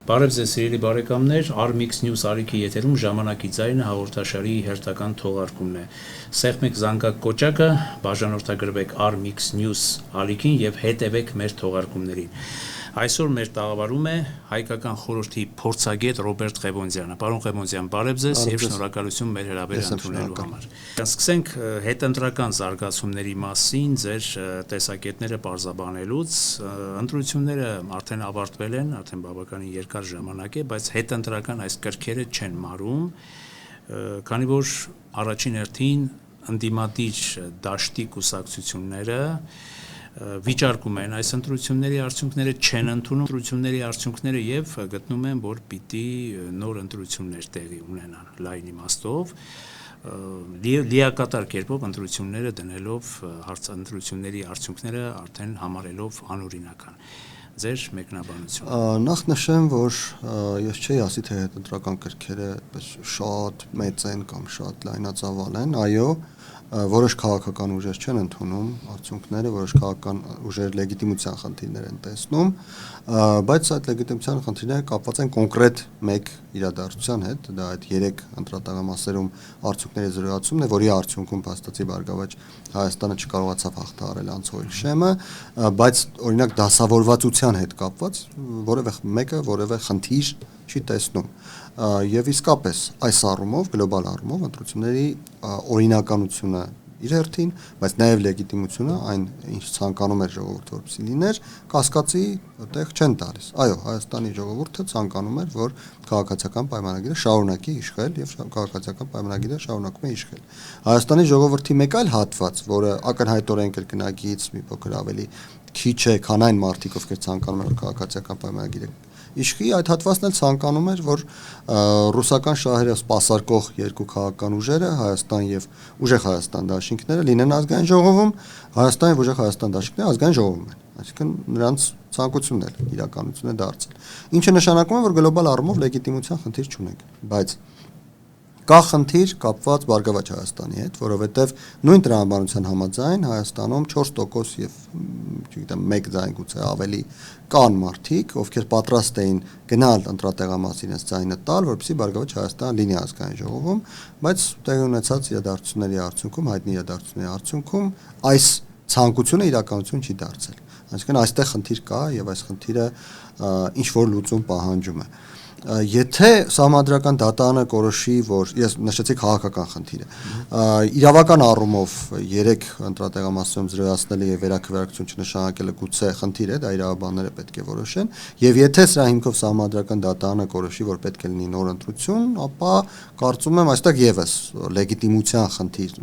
Բարև ձեզ սիրելի բարեկամներ, Armix News Արիքի եթերում ժամանակի ձայնը հաղորդաշարի հերթական թողարկումն է։ Սեղմեք զանգակ կոճակը, բաժանորդագրվեք Armix News Արիքին եւ հետևեք մեր թողարկումներին։ Այսօր մեր տաղավարում է հայկական խորհրդի փորձագետ Ռոբերտ Ղևոնդյանը։ Պարոն Ղևոնդյան, բարև ձեզ եւ շնորհակալություն մեր հրավերը ընդունելու համար։ Սկսենք հետընտրական զարգացումների մասին ձեր տեսակետները պարզաբանելուց։ Ընտրությունները արդեն ավարտվել են, արդեն բավականին երկար ժամանակ է, բայց հետընտրական այս կրքերը չեն մարում, քանի որ առաջին հերթին ընդդիմադիր դաշտի կուսակցությունները վիճարկում են այս ընտրությունների արդյունքները, չեն ընդունում ընտրությունների արդյունքները եւ գտնում են, որ պիտի նոր ընտրություններ տեղի ունենան լայն իմաստով, լիակատար կերպով ընտրությունները դնելով ընտրությունների արդյունքները արդեն համարելով անօրինական։ Ձեր մեկնաբանությունը։ Նախ նշեմ, որ ես չէի ասի, թե հետընտրական կրքերը շատ մեծ են կամ շատ լայնածավալ են, այո, որոշ քաղաքական ուժեր չեն ընդունում արդյունքները, որոշ քաղաքական ուժեր լեգիտիմության խնդիրներ են տեսնում, բայց այդ լեգիտիմության խնդիրները կապված են կոնկրետ մեկ իրադարձության հետ, դա այդ 3 ընտրատաղամասերում արդյունքների զրոյացումն է, որի արդյունքում փաստացի Բարգավաճ Հայաստանը չկարողացավ հաղթահարել անցողիկ շեմը, բայց օրինակ դասավորվածության հետ կապված որևէ խնդիր չի տեսնում։ Եվ իսկապես այս առումով, գլոբալ առումով ընտրությունների օրինականությունը իր հերթին, բայց նաև լեգիտիմությունը այն ինչ ցանկանում էր ժողովուրդը որպեսզի լիներ, կասկածի տեղ չեն տալիս։ Այո, Հայաստանի ժողովուրդը ցանկանում էր, որ քաղաքացիական պայմանագիրը շարունակի իշխել եւ քաղաքացիական պայմանագիրը շարունակում է իշխել։ Հայաստանի ժողովրդի մեկ այլ հատված, որը ակնհայտորեն կրկնագից մի փոքր ավելի քիչ է, քան այն մարդիկ, ովքեր ցանկանում են, որ քաղաքացիական պայմանագիրը իշխի, այդ հատվածն էլ ցանկանում էր, որ ռուսական շահերը սպասարկող երկու քաղաքական ուժերը, Հայաստան եւ Ուժեղ Հայաստան դաշինքները լինեն ազգային ժողովում, Հայաստան եւ Ուժեղ Հայաստան դաշինքները ազգային ժողովում են, այսինքն նրանց ցանկությունն էլ իրականություն է դարձել։ Ինչը նշանակում է, որ գլոբալ առումով լեգիտիմության խնդիր չունենք, բայց կա խնդիր կապված Բարգավաճ Հայաստանի հետ, որովհետև նույն տրամաբանության համաձայն Հայաստանում 4% եւ չգիտեմ 1 ձայն գուցե ավելի կան մարդիկ, ովքեր պատրաստ էին գնալ ընտրատեղամաս իրենց ձայնը տալ, որպեսզի Բարգավաճ Հայաստանը լինի ազգային ժողովում, բայց տեղի ունեցած իրադարձությունների արդյունքում, հայտնի իրադարձությունների արդյունքում այս ցանկությունը իրականություն չի դարձել։ Այսինքն այստեղ խնդիր կա եւ այս խնդիրը ինչ որ լուծում պահանջում է։ Եթե Սահմանադրական դատարանը կորոշի, որ ես նշեցի քաղաքական խնդիրը, իրավական առումով 3 ընտրատեղամասերում զրոյացնելը եւ վերաքվեարկություն չնշանակելը գուցե խնդիր է, դա իրավաբանները պետք է որոշեն, եւ եթե սրա հիմքով Սահմանադրական դատարանը կորոշի, որ պետք է լինի նոր ընտրություն, ապա կարծում եմ այստեղ եւս լեգիտիմության խնդիր,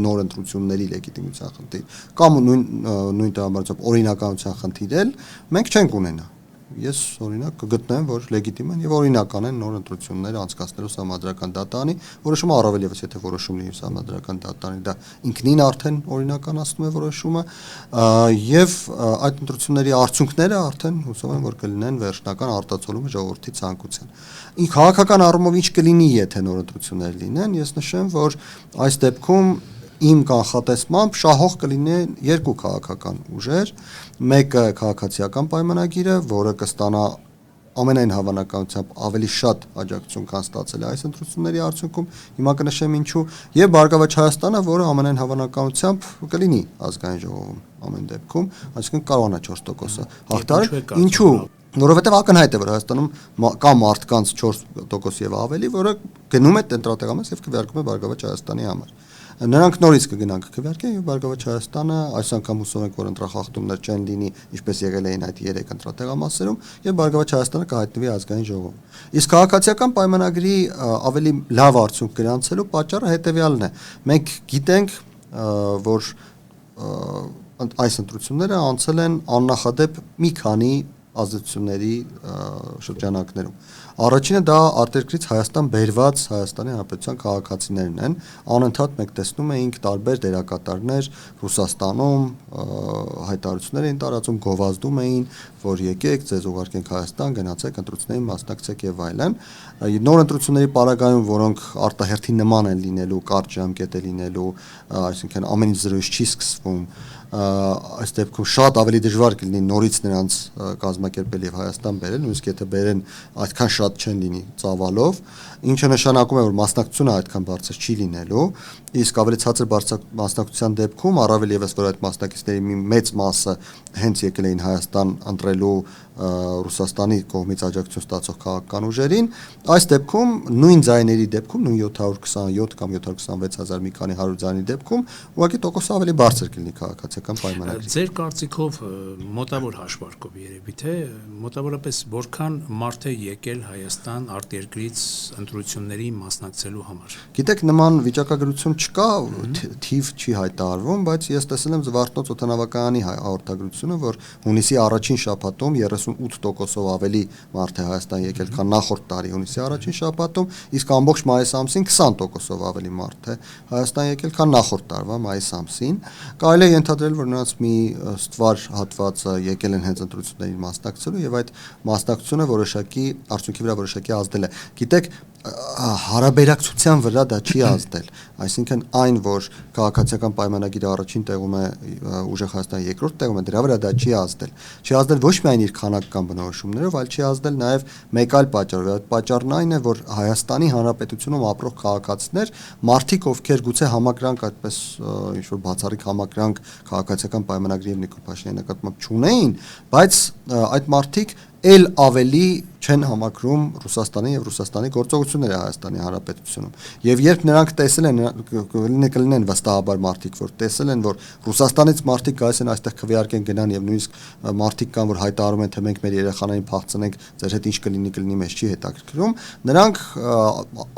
նոր ընտրությունների լեգիտիմության խնդիր կամ նույն տրամաբանությամբ օրինականության խնդիր էլ մենք չենք ունենա։ Ես օրինակ կգտնեմ, որ լեգիտիմ են եւ օրինական են նոր ընտրություններ անցկացնելու Սահմանադրական դատարանի որոշումը, առավել եւս եթե որոշում լինի Սահմանադրական դատարանի, դա ինքնին արդեն օրինականացնում է որոշումը եւ այդ ընտրությունների արդյունքները արդեն հուսով եմ, որ կլինեն վերջնական արտացոլումը ժողովրդի ցանկության։ Քաղաքական առումով ինչ կլինի, եթե նոր ընտրություններ լինեն, ես նշեմ, որ այս դեպքում իմ կանխատեսմամբ շահող կլինեն 2 քաղաքական ուժեր, մեկը քաղաքացիական պայմանագիրը, որը կստանա ամենայն հավանականությամբ ավելի շատ աջակցություն կան ստացել այս ընտրությունների արդյունքում, հիմա կնշեմ ինչու, եւ Բարգավաճ Հայաստանը, որը ամենայն հավանականությամբ կլինի ազգային ժողովում ամեն դեպքում, այսինքն կարողանա 4%-ը հաղթահարել, ինչու, որովհետեւ ակնհայտ է, որ Հայաստանում կա մարդկանց 4% եւ ավելի, որը գնում է ընտրատեղամաս եւ քվեարկում է Բարգավաճ Հայաստանի համար։ Նրանք նորից կգնան կքվեարկեն եւ Բարգավաճ Հայաստանը այս անգամ հուսով ենք, որ ընտրախախտումներ չեն լինի, ինչպես եղել էին այդ 3 ընտրատեղամասերում, եւ Բարգավաճ Հայաստանը կհայտնվի ազգային ժողովում։ Իսկ քաղաքացիական պայմանագրի ավելի լավ արդյունք գրանցելու պատճառը հետեւյալն է։ Մենք գիտենք, որ այս ընտրությունները անցել են աննախադեպ մի քանի ազդեցությունների շրջանակներում։ Առաջինը դա արտերկրից Հայաստան բերված Հայաստանի Հանրապետության քաղաքացիներն են, անընդհատ մենք տեսնում էինք տարբեր դերակատարներ Ռուսաստանում հայտարարություններ էին տարածում, գովազդում էին, որ եկեք, ձեզ ուղարկենք Հայաստան, գնացեք ընտրություններին մասնակցեք եւ այլն։ Նոր ընտրությունների պարագայում, որոնք արտահերթի նման են լինելու, կարճ ժամկետ է լինելու, այսինքն ամեն ինչ զրույց չի սկսվում, այս դեպքում շատ ավելի դժվար կլինի նորից նրանց կազմակերպել եւ Հայաստան բերել, նույնիսկ եթե բերեն այդքան շատ չեն լինի ծավալով, ինչը նշանակում է որ մասնակցությունը այդքան բարձր չի լինելու, իսկ ավելի ցածր մասնակցության դեպքում առավել եւս որ այդ մասնակիցների մի մեծ մասը հենց եկել էին Հայաստան ընտրելու Ռուսաստանի կողմից աջակցություն ստացող քաղաքական ուժերին, այս դեպքում նույն ձայների դեպքում նույն 727 կամ 726,000 մի քանի 100 ձայնի դեպքում ուղղակի տոկոսը ավելի բարձր կլինի քաղաքացիական պայմանագրի։ Ձեր կարծիքով մոտավոր հաշվարկով երևի թե մոտավորապես որքան մարդ է եկել Հայաստան արտերկրից ընտրությունների մասնակցելու համար։ Գիտեք, նման վիճակագրություն չկա, թիվ չի հայտարարվում, բայց ես տեսել եմ Զվարթնոց օդանավակայանի հաղորդագրությունը, որ հունիսի առաջին շաբաթում 38%-ով ավելի մարդ է Հայաստան եկել, քան նախորդ տարի հունիսի առաջին շաբաթում, իսկ ամբողջ մայիս ամսին 20%-ով ավելի մարդ է Հայաստան եկել, քան նախորդ տարվա մայիս ամսին։ Կարելի է ենթադրել, որ նրանց մի ստվար հատվածը եկել են հենց ընտրություններին մասնակցելու եւ այդ մասնակցությունը որոշակի արդյունքի վրա որոշակի ազդել է։ Գիտեք, հարաբերակցության վրա դա չի ազդել, այսինքն այն, որ քաղաքացիական պայմանագիրը առաջին տեղում է, ուժեղ Հայաստանը երկրորդ տեղում է, դրա վրա դա չի ազդել։ Չի ազդել ոչ միայն իր քանակական բնորոշումներով, այլ չի ազդել նաև մեկ այլ պատճառով։ Այդ պատճառն այն է, որ Հայաստանի Հանրապետությունում ապրող քաղաքացիներ, մարդիկ, ովքեր գուցե համակրանք այդպես ինչ-որ բացառիկ համակրանք քաղաքացիական պայմանագրի եւ Նիկոլ Փաշինյանի նկատմամբ չունեին, բայց այդ մարդիկ էլ ավելի չեն համակրում Ռուսաստանի եւ Ռուսաստանի գործողությունները Հայաստանի Հանրապետությունում։ Եվ երբ նրանք տեսել են, կլինեն վստահաբար մարդիկ, որ տեսել են, որ Ռուսաստանից մարդիկ գալիս են այստեղ քվեարկեն գնան եւ նույնիսկ մարդիկ կան, որ հայտարարում են, թե մենք մեր երեխաներին փախցնենք, ձեր հետ ինչ կլինի մեզ չի հետաքրքրում, նրանք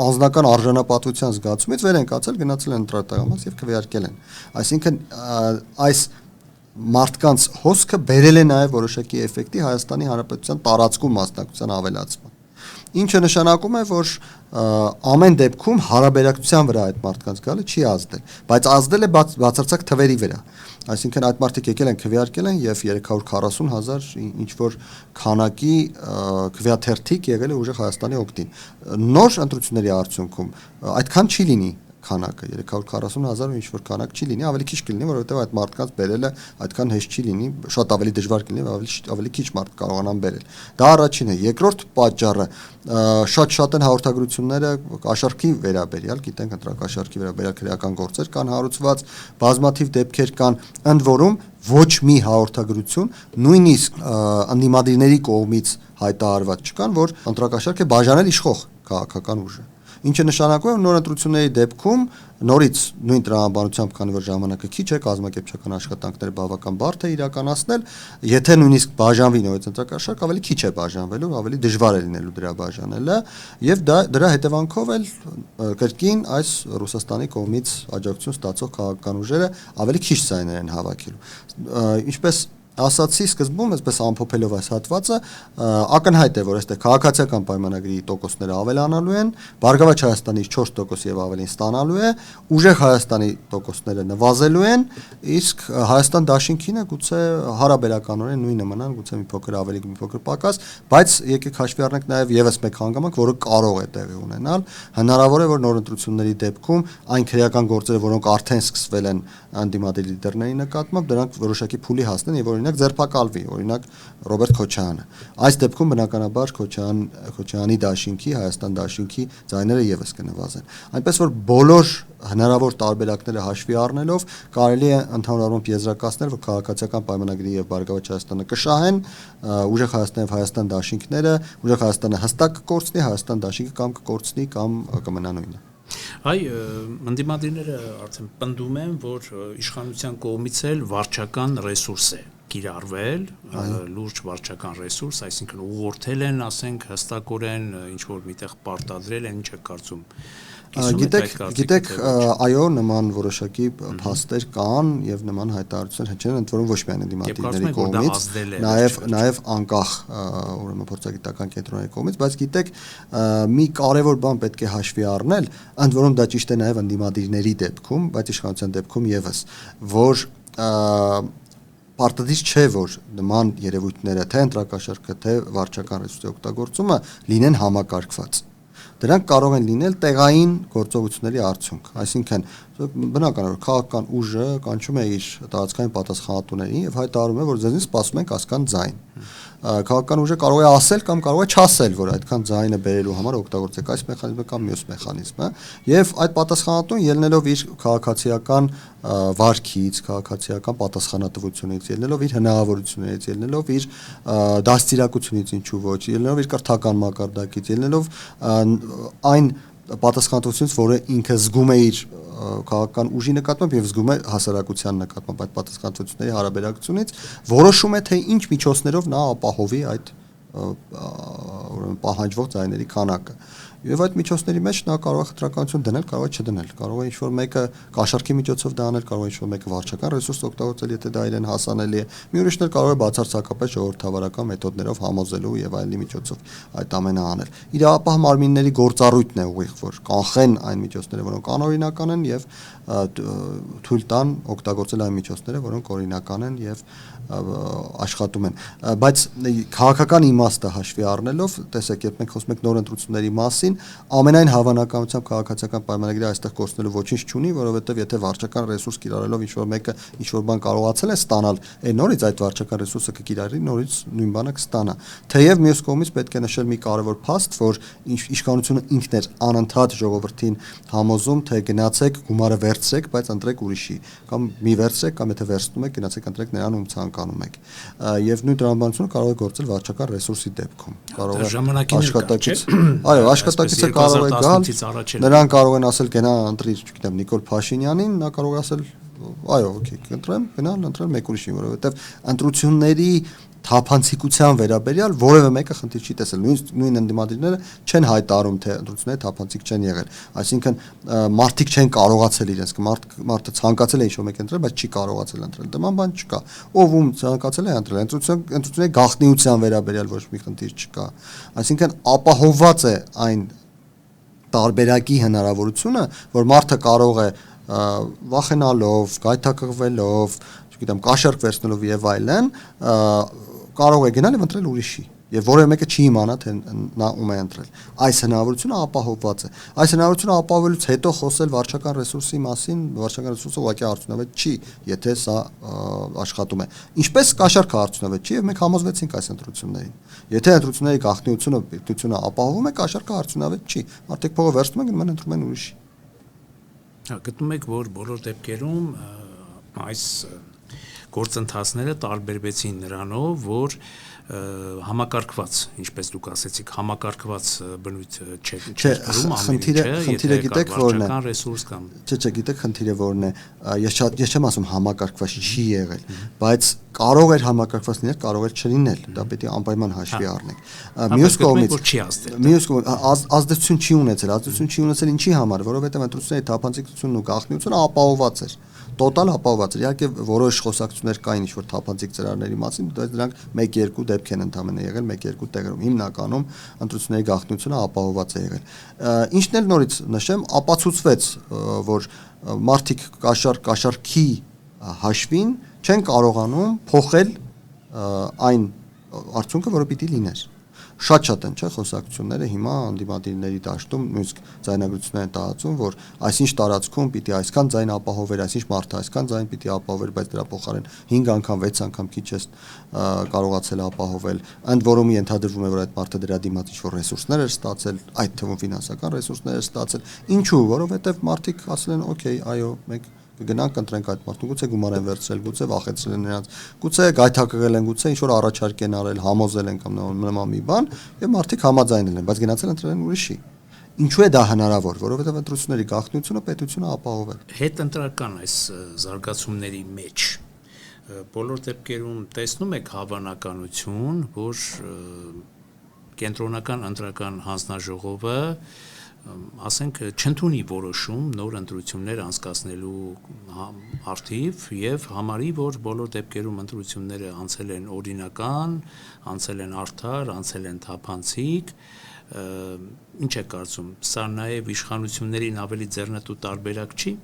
անձնական արժանապատվության զգացումից վեր են կացել, գնացել են ընտրատեղամաս եւ քվեարկել են։ Այսինքն այս մարդկանց հոսքը բերել է նաև որոշակի էֆեկտի Հայաստանի Հանրապետության տարածքում մասնակցության ավելացման։ Ինչը նշանակում է, որ ամեն դեպքում հարաբերակցության վրա այդ մարդկանց գալը չի ազդել, բայց ազդել է բացարձակ թվերի վրա։ Այսինքն այդ մարդիկ եկել են քվեարկել են եւ 340,000 ինչ որ քանակի քվեաթերթիկ եղել է ուժեղ Հայաստանի օգտին։ Նոր ընտրությունների արդյունքում այդքան չի լինի քանակը 340,000 ինչ որ քանակ չի լինի, ավելի քիչ կլինի, որովհետև այդ մարդկանց բերելը այդքան հեշտ չի լինի, շատ ավելի դժվար կլինի, ավելի քիչ մարդ կարողանան բերել։ Դա առաջինն է, երկրորդ պատճառը շատ են հաղորդագրությունները կաշառքի վերաբերյալ, գիտենք ընտրակաշառքի վերաբերյալ քրեական գործեր կան հարուցված, բազմաթիվ դեպքեր կան, ընդ որում ոչ մի հաղորդագրություն նույնիսկ ընդդիմադիրների կողմից հայտարարված չկան, որ ընտրակաշառք է բաժանել իշխող քաղաքական ուժը։ Ինչը նշանակում է նոր ընտրությունների դեպքում նորից նույն տրամաբանությամբ, քանի որ ժամանակը քիչ է, կազմակերպչական աշխատանքները բավական բարդ է իրականացնել, եթե նույնիսկ բաժանվի նորից ընտրակաշառք, ավելի քիչ է բաժանվելու, ավելի դժվար է լինելու դրա բաժանելը, եւ դրա հետևանքով էլ կրկին այս Ռուսաստանի կողմից աջակցություն ստացող քաղաքական ուժերը ավելի քիչ ձայներ են հավաքելու։ Ինչպես ասացի սկզբում, այսպես ամփոփելով այս հատվածը, ակնհայտ է, որ այստեղ քաղաքացիական պայմանագրի տոկոսները ավելանալու են, Բարգավաճ Հայաստանից 4% եւ ավելին ստանալու է, ուժեղ Հայաստանի տոկոսները նվազելու են, իսկ Հայաստան Դաշինքինը գուցե հարաբերականորեն նույնը մնան, գուցե մի փոքր ավելի, մի փոքր պակաս, բայց եկեք հաշվի առնենք նաեւ եւս մեկ հանգամանք, որը կարող է տեղի ունենալ, հնարավոր է, որ նոր ընտրությունների դեպքում այն քրեական գործերը, որոնք արդեն սկսվել են անդիմադիր լիդերների նկատմամբ, դրանք որոշակի փուլի հասնեն եւ օրինակ ձերբակալվի, օրինակ Ռոբերտ Քոչարյանը։ Այս դեպքում բնականաբար Քոչարյանի Դաշինքի, Հայաստան Դաշինքի ձայները եւս կնվազեն։ Այնպես որ բոլոր հնարավոր տարբերակները հաշվի առնելով կարելի է ընդհանուր առմամբ եզրակացնել, որ քաղաքացիական պայմանագրի եւ Բարգավաճ Հայաստանը կշահեն, ուժեղ Հայաստանը եւ Հայաստան Դաշինքները, ուժեղ Հայաստանը հստակ կկորցնի, Հայաստան Դաշինքը կամ կկորցնի կամ կմնա նույնը։ Այ ընդդիմադիրները արդեն պնդում են, որ իշխանության կողմից էլ վարչական ռեսուրս է կիրառվել, լուրջ վարչական ռեսուրս, այսինքն ուղղորդել են, ասենք, հստակորեն ինչ որ միտեղ պարտադրել են, ինչ է կարծում։ Գիտեք, այո, նման որոշակի փաստեր կան եւ նման հայտարարություններ չեն, ընդ որում ոչ միայն ընդդիմադիրների կողմից, նաեւ անկախ ուրեմն փորձագիտական կենտրոնների կողմից, բայց գիտեք, մի կարևոր բան պետք է հաշվի առնել, ընդ որում դա ճիշտ է նաեւ ընդդիմադիրների դեպքում, բայց իշխանության դեպքում եւս, որ պարտադիր չէ, որ նման երևույթները, թե ընտրակաշառքը, թե վարչական ռեսուրսի օգտագործումը լինեն համակարգված։ Դրանք կարող են լինել տեղային գործողությունների արդյունք, այսինքն Բնական է, որ քաղաքական ուժը կանչում է իր տարածքային պատասխանատուներին եւ հայտարարում է, որ ձեզնից սպասում ենք ասկան ձայն։ Քաղաքական ուժը կարող է ասել կամ կարող է չասել, որ այդքան ձայնը բերելու համար օգտագործեք այս մեխանիզմը կամ մյուս մեխանիզմը, եւ այդ պատասխանատուն ելնելով իր քաղաքացիական վարքից, քաղաքացիական պատասխանատվությունից, ելնելով իր հնարավորություններից, ելնելով իր դաստիարակությունից, ինչու ոչ, ելնելով իր կրթական մակարդակից, ելնելով այն պատասխանատվությունից, որը ինքը զգում է իր քաղաքական ուժի նկատմամբ եւ զգում է հասարակության նկատմամբ այդ պատասխանատվությունների հարաբերակցությունից, որոշում է թե ինչ միջոցներով նա ապահովի այդ ուրեմն պահանջվող ձայների քանակը։ Եվ այդ միջոցների մեջ նա կարող է խտրականություն դնել, կարող է չդնել, կարող է ինչ-որ մեկը կաշառքի միջոցով դա անել, կարող է ինչ-որ մեկը վարչական ռեսուրս օգտագործել, եթե դա իրեն հասանելի է։ Մի ուրիշն էլ կարող է բացարձակապես ժողովրդավարական մեթոդներով համոզելու եւ այլնի միջոցով այդ ամենը անել։ Իրավապահ մարմինների գործառույթն է ուղիղ, որ կանխեն այն միջոցները, որոնք անօրինական են եւ թույլ տան օգտագործել այն միջոցները, որոնք օրինական են եւ աշխատում են։ Բայց քաղաքական իմաստը հաշվի առնելով, տեսեք, երբ մենք խոսում ենք նոր ընտրությունների մասին, ամենայն հավանականությամբ քաղաքացիական պայմանագրերը այստեղ կորցնելու ոչինչ չունի, որովհետեւ եթե վարչական ռեսուրս կիրառելով ինչ-որ մեկը ինչ-որ բան կարողացել է ստանալ, նորից այդ վարչական ռեսուրսը կկիրառի, նորից նույն բանը կստանա։ Թեև մյուս կողմից պետք է նշել մի կարևոր փաստ, որ իշխանությունը ինքն էր անընդհատ ժողովրդին համոզում, թե գնացեք գումարը վերցրեք, բայց ընտրեք ուրիշի, կամ մի վերցրեք, կամ եթե վերցնում եք, գնացեք ընտրեք նրան, ում ցանկանում եք։ Եվ նույն տրամաբանությունը կարող է գործել վարչական ռեսուրսի դեպքում։ Կարող է աշխատակից, այո, աշխատակիցը կարող է գալ, նրան կարող են ասել գնա ընտրի, չգիտեմ, Նիկոլ Փաշինյանին, նա կարող է ասել այո, օքեյ, կընտրեմ, գնալ ընտրել մեկ ուրիշին, որովհետև ընտրությունների թափանցիկության վերաբերյալ որևէ մեկը խնդիր չի տեսել, նույն ընդդիմադիրները չեն հայտարարում, թե ընտրությունները թափանցիկ չեն եղել, այսինքն մարդիկ չեն կարողացել իրենց, մարդը ցանկացել է ինչ-որ մեկ ընտրել, բայց չի կարողացել ընտրել, դման բան չկա, ով ում ցանկացել է ընտրել, ընտրությունների գաղտնիության վերաբերյալ ոչ մի խնդիր չկա, այսինքն ապահովված է այն տարբերակի հնարավորությունը, որ մարդը կարող է վախենալով, գայթակղվելով, չգիտեմ, կաշառք վերցնելով եւ այլն, կարող է գնալ եւ ընտրել ուրիշի եւ որևէ մեկը չի իմանա թե նա ում է ընտրել։ Այս հնարավորությունը ապահովված է։ Այս հնարավորությունը ապահովելուց հետո խոսել վարչական ռեսուրսի մասին, վարչական ռեսուրսը ուղղակի արդյունավետ չի, եթե սա աշխատում է։ Ինչպես կաշառքը արդյունավետ չի եւ մենք համոզվեցինք այս ընտրություններին։ Եթե ընտրությունների գաղտնիությունը պետությունը ապահովում է, կաշառքը արդյունավետ չի։ Մարդիկ փողը վերցնում են, գնում են ընտրում են ուրիշի։ Գտնում եք, որ բոլոր դեպքերում այս գործընթացները տարբերվեցին նրանով, որ համակարգված, ինչպես դուք ասեցիք, համակարգված բնույթ չէր գրում ամենը, խնդիրը գիտեք որն է, ռեսուրս կամ չէ, գիտեք խնդիրը որն է, ես չեմ ասում համակարգված չի եղել, բայց կարող էր համակարգված լինել, կարող էր չլինել, դա պետք է անպայման հաշվի առնենք։ Մյուս կողմից ազդեցություն չի ունեցել, ինչի համար, որովհետև ընտրությունների թափանցիկությունն ու գաղտնիությունը ապահովված էր։ Տոտալ ապահովված էր։ Իհարկե որոշ խոսակցություններ կային ինչ-որ թափանցիկ ծրարների մասին, բայց դրանք 1-2 դեպք են ընդամենը եղել, 1-2 տեղերում։ Հիմնականում ընտրությունների գաղտնիությունը ապահովված է եղել։ Ինչն էլ նորից նշեմ, ապացուցվեց, որ մարդիկ կաշառքի հաշվին չեն կարողանում փոխել այն արդյունքը, որը պիտի լիներ։ Շատ են, չէ՞, խոսակցությունները հիմա անդիմադիրների դաշտում նույնիսկ ձայնագրություններ են տարածում, որ այսինչ տարածքում պիտի այսքան ձայն ապահովեր, այսինչ մարդը այսքան ձայն պիտի ապահովեր, բայց դրա փոխարեն 5 անգամ, 6 անգամ քիչ է կարողացել ապահովել։ Ընդ որում ենթադրվում է, որ այդ մարդը դրա դիմաց ինչ-որ ռեսուրսներ էր ստացել, այդ թվում ֆինանսական ռեսուրսներ էր ստացել։ Ինչու՞, որովհետև մարդիկ ասել են, օքեյ, այո, մենք կգնանք ընտրենք այդ մարդուն, գուցե գումար են վերցրել, գուցե վախեցրել են նրանց, գուցե գայթակղել են, գուցե ինչ-որ առաջարկ են արել, համոզել են կամ նման մի բան, եւ մարդիկ համաձայնել են, բայց գնացել ընտրել են ուրիշի։ Ինչու է դա հնարավոր, որովհետև ընտրությունների գաղտնիությունը պետությունը ապահովել։ Հետընտրական այս զարգացումների մեջ բոլոր դեպքերում տեսնում եք հավանականություն, որ կենտրոնական ընտրական հանձնաժողովը ասենք չընդունի որոշում նոր ընտրություններ անցկացնելու արդիվ եւ համարի, որ բոլոր դեպքերում ընտրությունները անցել են օրինական, անցել են արդար, անցել են թափանցիկ, ինչ է կարծում, սա նաեւ իշխանություններին ավելի ձեռնտու տարբերակ չի,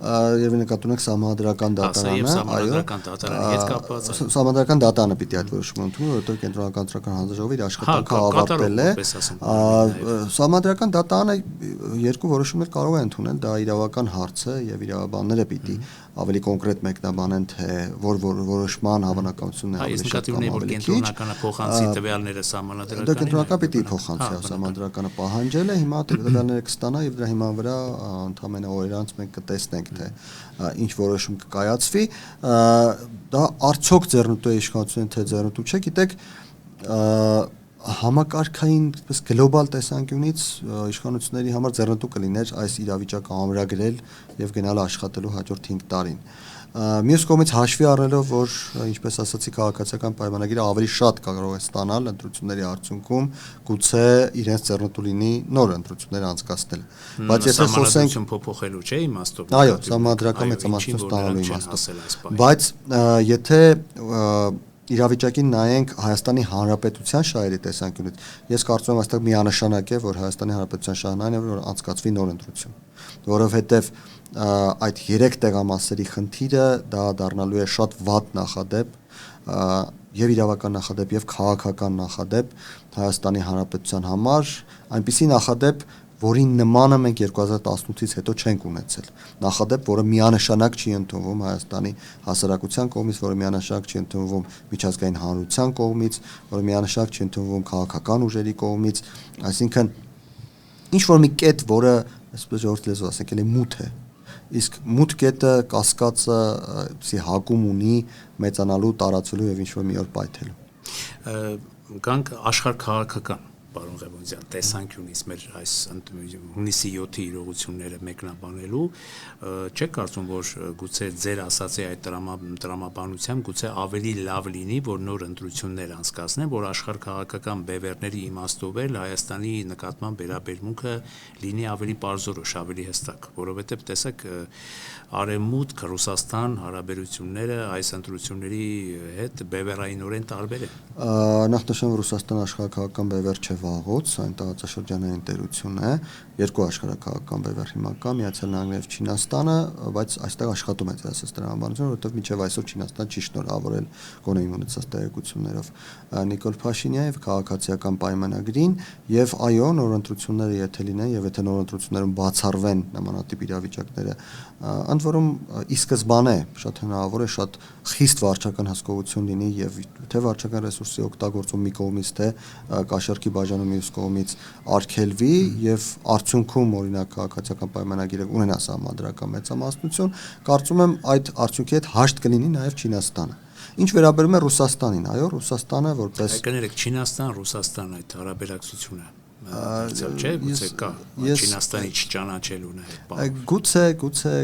Եվ նկատի ունենք Սահմանադրական դատարանը, Սահմանադրական դատարանի հետ կապված է։ Սահմանադրական դատարանը պիտի այդ որոշումը ընդունի, որովհետև Կենտրոնական ընտրական հանձնաժողովի իր աշխատանքը ավարտել է։ Սահմանադրական դատարանը երկու որոշումներ կարող է ընդունել, դա իրավական հարց է եւ իրավաբանները պիտի ավելի կոնկրետ մեկնաբանեն, թե որ որոշման հավանականությունն է ավելի շատ կամ ավելի քիչ։ Կենտրոնականը փոխանցի տվյալները Սահմանադրականը։ Դա Կենտրոնականը պիտի փոխանցի, Սահմանադրականը պահանջել է, հիմա տվյալները կստանա եւ դրա հիման վրա ընդհանրապես օրերից մենք կտեսնենք, թե ինչ որոշում կկայացվի, դա արդյոք ձեռնտու է իշխանությունին, թե ձեռնտու չէ, գիտեք, համակարգային այսպես գլոբալ տեսանկյունից իշխանությունների համար ձեռնտու կլիներ այս իրավիճակը ամրագրել եւ գնալ աշխատելու հաջորդ 5 տարին։ Մյուս կողմից հաշվի առնելով, որ ինչպես ասացի, քաղաքացիական պայմանագիրը ավելի շատ կարող է ստանալ ընտրությունների արդյունքում, գուցե իրենց ձեռնտու լինի նոր ընտրություններ անցկացնել։ Բայց եթե խոսենք փոփոխելու չէ իմաստով։ Այո, Սահմանադրական մեծամասնություն ստանալու իմաստով։ Բայց եթե իրավիճակին նայենք Հայաստանի Հանրապետության շահերի տեսանկյունից, ես կարծում եմ այստեղ միանշանակ է, որ Հայաստանի Հանրապետության շահն այն է, որ անցկացվի նոր ընտրություն, որովհետև այդ 3 տեղամասերի խնդիրը դա դառնալու է շատ վատ նախադեպ եւ իրավական նախադեպ եւ քաղաքական նախադեպ Հայաստանի Հանրապետության համար, այնպիսի նախադեպ, որին նմանը մենք 2018-ից հետո չենք ունեցել։ Նախադեպ, որը միանշանակ չի ընդունվում Հայաստանի հասարակության կողմից, որը միանշանակ չի ընդունվում միջազգային հանրության կողմից, որը միանշանակ չի ընդունվում քաղաքական ուժերի կողմից, այսինքն ինչ որ մի կետ, որը, այսպես ժողովրդի լեզվով ասենք, էլի մութ է։ Իսկ մութ կետը կասկածը հակում ունի մեծանալու, տարածվելու եւ ինչ որ մի օր պայթելու։ Գանք աշխարհ-քաղաքական Պարոն Ղևոնդյան, տեսանկյունից մեր այս հունիսի 7-ի իրողությունները մեկնաբանելու, չեք կարծում, որ գուցե ձեր ասացի այդ տրամաբանությամբ գուցե ավելի լավ լինի, որ նոր ընտրություններ անցկացնեն, որ աշխարհ-քաղաքական բևեռների իմաստով էլ Հայաստանի նկատմամբ վերաբերմունքը լինի ավելի պարզորոշ, ավելի հստակ, որովհետև տեսեք Արևմուտք, Ռուսաստան հարաբերությունները այս ընտրությունների հետ բևեռայինորեն տարբեր են։ Նախ նշեմ, Ռուսաստան աշխարհ-քաղաքական բևեռ չէ վաղուց, այն տարածաշրջանային տերություն է, երկու աշխարհ-քաղաքական բևեռ հիմա կա, Միացյալ Նահանգներն եւ Չինաստանը, բայց այստեղ աշխատում է դրասած տրամաբանությունը, որովհետեւ մինչեւ այսօր Չինաստանը չի շնորհավորել գոնե իմ ունեցած տեղեկություններով Նիկոլ Փաշինյանը եւ քաղաքացիական պայմանագրին եւ այո, նոր ընտրությունները եթե լինեն եւ եթե նոր ընտրություններում բացառվեն նմանատիպ իրավիճակները, ընդ որում ի սկզբանե շատ հնարավոր է շատ խիստ վարչական հսկողություն լինի եւ թե վարչական ռեսուրսի օգտագործում մի կողմից թե կաշառքի բաժանում մյուս կողմից արգելվի եւ արդյունքում օրինակ քաղաքացիական պայմանագիրը ունենա սահմանադրական մեծամասնություն, կարծում եմ այդ արդյունքի հետ հաշտ կլինի նաեւ Չինաստանը։ Ինչ վերաբերում է Ռուսաստանին, այո, Ռուսաստանը որպես կներեք Չինաստան, Ռուսաստան այդ հարաբերակցությունը չէ, գուցե կա Չինաստանի չճանաչելու նաև գուցե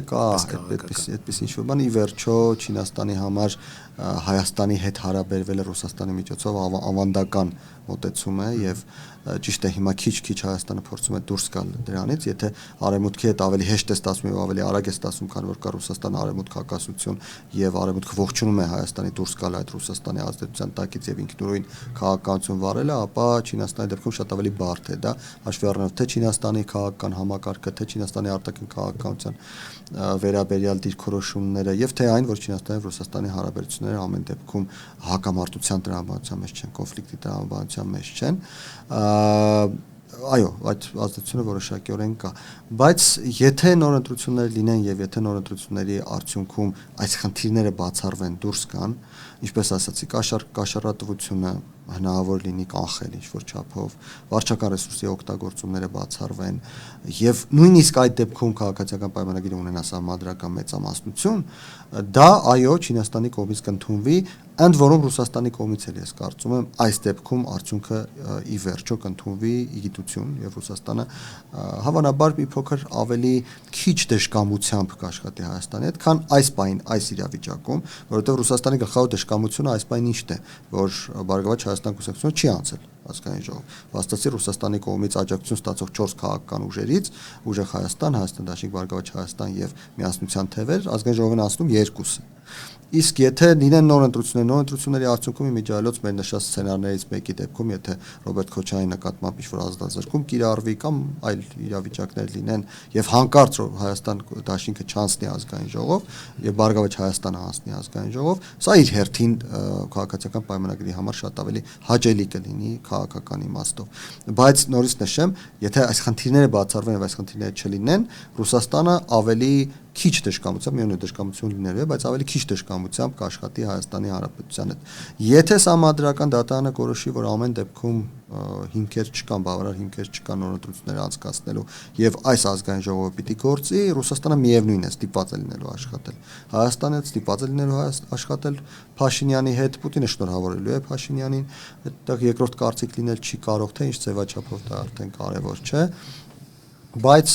կա այդպես ինչ-որ բան ի վերջո Չինաստանի համար Հայաստանի հետ հարաբերվելը Ռուսաստանի միջոցով ավանդական մոտեցում է եւ ճիշտ է հիմա քիչ Հայաստանը փորձում է դուրս գալ դրանից, եթե արևմուտքի հետ ավելի հեշտ է ստացվում եւ ավելի արագ է ստացվում, քան որ կա Ռուսաստան-արևմուտք հակասություն եւ արևմուտքը ողջունում է Հայաստանի դուրս գալ այդ Ռուսաստանի ազդեցության տակից եւ ինքնուրույն քաղաքականություն վարելը, ապա Չինաստանի դեպքում շատ ավելի բարդ է դա, հաշվի առնելով թե Չինաստանի քաղաքական համակարգը, թե Չինաստանի արտաքին քաղաքականության վերաբերյալ դիրքորոշումները եւ թե այն, որ Չինաստանի եւ Ռուսաստանի հարաբերությունները ամեն դեպքում հակամարտության տրամաբանության մեջ չեն, կոնֆլիկտի տրամաբանության մեջ չեն, այո, այդ ազդեցությունը որոշակիորեն կա, բայց եթե նոր ընտրություններ լինեն եւ եթե նոր ընտրությունների արդյունքում այս խնդիրները բացառվեն, դուրս գան, ինչպես ասացի, կաշառատվությունը հնարավոր լինի կանխել ինչ-որ չափով, վարչական ռեսուրսի օգտագործումները բացառվեն եւ նույնիսկ այդ դեպքում քաղաքացիական պայմանագիրը ունենա սահմանադրական մեծամասնություն, դա այո Չինաստանի կողմից կընդունվի, ընդ որում Ռուսաստանի կողմից էլ ես կարծում եմ այս դեպքում արդյունքը ի վերջո կընդունվի ի գիտություն եւ Ռուսաստանը հավանաբար մի փոքր ավելի քիչ դժկամությամբ կաշխատի Հայաստանի հետ, քան այս պայն այս իրավիճակում, որովհետեւ Ռուսաստանի գլխավոր դժկամությունը այս պայն ինչն է, որ Բարգավաճ Հայաստան կուսակցությունը չի անցել ազգային ժողով։ Վաստացի Ռուսաստանի կողմից աջակցություն ստացող 4 քաղաքական ուժերից, Ուժեղ Հայաստան, Հայաստան Դաշինք Բարգավաճ Հայաստան եւ Միասնության թևեր ազգային ժողովին անցնում 2-ը։ Իսկ եթե լինեն նոր ընտրությունների արդյունքում իմիջիայլոց մեր նշած սցենարներից մեկի դեպքում, եթե Ռոբերտ Քոչարյանի նկատմամբ ինչ-որ ազատազրկում կիրառվի կամ այլ իրավիճակներ լինեն եւ հանկարծ Հայաստան դաշինքը չանցնի ազգային ժողով եւ Բարգավաճ Հայաստանը անցնի ազգային ժողով, սա իր հերթին քաղաքացիական պայմանագրի համար շատ ավելի հաճելի կլինի քաղաքական իմաստով։ Բայց նորից նշեմ, եթե այս խնդիրները բացառվեն եւ այս խնդիրները չլինեն, Ռուսաստանը ավելի քիչ դժկամությամբ, միևնույն դժկամություն լինելու է, բայց ավելի քիչ դժկամությամբ կաշխատի Հայաստանի Հանրապետության հետ։ Եթե Սահմանադրական դատարանը որոշի, որ ամեն դեպքում հիմքեր չկան, բավարար հիմքեր չկան նոր ընտրություններ անցկացնելու եւ այս ազգային ժողովը պիտի գործի, Ռուսաստանը միևնույն է ստիպված է լինելու աշխատել։ Հայաստանը ստիպված է լինելու աշխատել Փաշինյանի հետ, Պուտինը շնորհավորելու է Փաշինյանին, այդտեղ երկրորդ կարծիք լինել չի կարող, թե ինչ ձևաչափով դա արդեն կարևոր չէ։ Բայց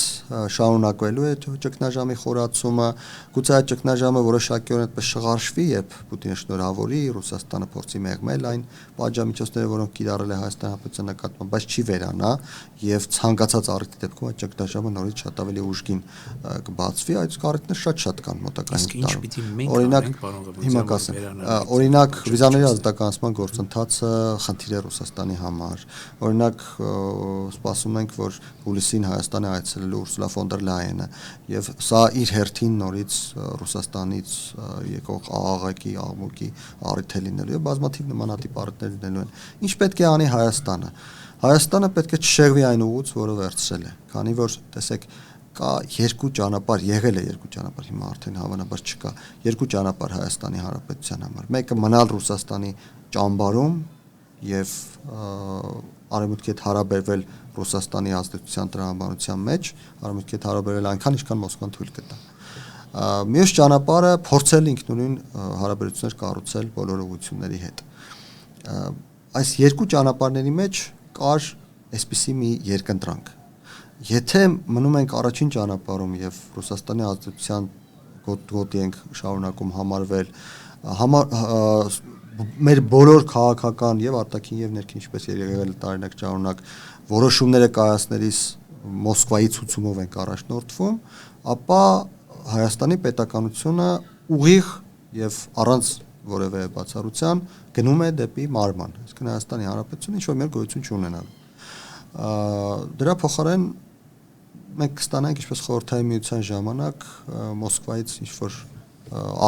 շարունակվելու է ճգնաժամի խորացումը, գուցե այդ ճգնաժամը որոշակիորեն այդպես շղարշվի, երբ Պուտինը շնորհավորի, Ռուսաստանը փորձի մեղմել այն պատժամիջոցները, որոնք կիրառել է Հայաստանի Հանրապետության նկատմամբ, բայց չի վերանա եւ ցանկացած առիթի դեպքում այդ ճգնաժամը նորից շատ ավելի ուժգին կբացվի, այդ առիթները շատ կան մոտակայքում տարում։ Օրինակ, հիմա կասեմ, օրինակ վիզաների ազատականացման գործընթացը խնդիր է Ռուսաստանի համար։ Օրինակ, սպասում ենք, որ հուլիսին Հայաստանը այցելելու Ուրսուլա ֆոն դեր Լայենը եւ սա իր հերթին նորից Ռուսաստանից եկող աղաղակի աղմուկի առիթ է լինելու եւ բազմաթիվ նմանատիպ առիթներ լինելու են։ Ինչ պետք է անի Հայաստանը։ Հայաստանը պետք է չշեղվի այն ուղուց, որը վերցրել է, քանի որ տեսեք կա երկու ճանապարհ, եղել է երկու ճանապարհ, հիմա արդեն հավանաբար չկա։ Երկու ճանապարհ Հայաստանի Հանրապետության համար։ Մեկը մնալ Ռուսաստանի ճամբարում եւ արևմուտքի հետ հարաբերվել Ռուսաստանի ազդեցության տրամաբանության մեջ, արևմուտքի հետ հարաբերել այնքան, ինչքան Մոսկվան թույլ կտա։ Մյուս ճանապարհը փորձել ինքնուրույն հարաբերություններ կառուցել բոլոր ուղղությունների հետ։ Այս երկու ճանապարհների մեջ կար այսպիսի մի երկընտրանք։ Եթե մնում ենք առաջին ճանապարհում եւ Ռուսաստանի ազդեցության գոտի ենք շարունակում համարվել, մեր բոլոր քաղաքական եւ արտաքին եւ ներքին ինչպես եղել տարիներ շարունակ որոշումները կայացնելիս Մոսկվայի ցուցումով ենք առաջնորդվում, ապա Հայաստանի պետականությունը ուղիղ եւ առանց որևէ բացառության գնում է դեպի մարման, այսինքն Հայաստանի Հանրապետությունը ինչ որ մեր գոյություն չունենալ։ Դրա փոխարեն մենք կստանանք ինչպես խորհրդային միության ժամանակ Մոսկվայից ինչ որ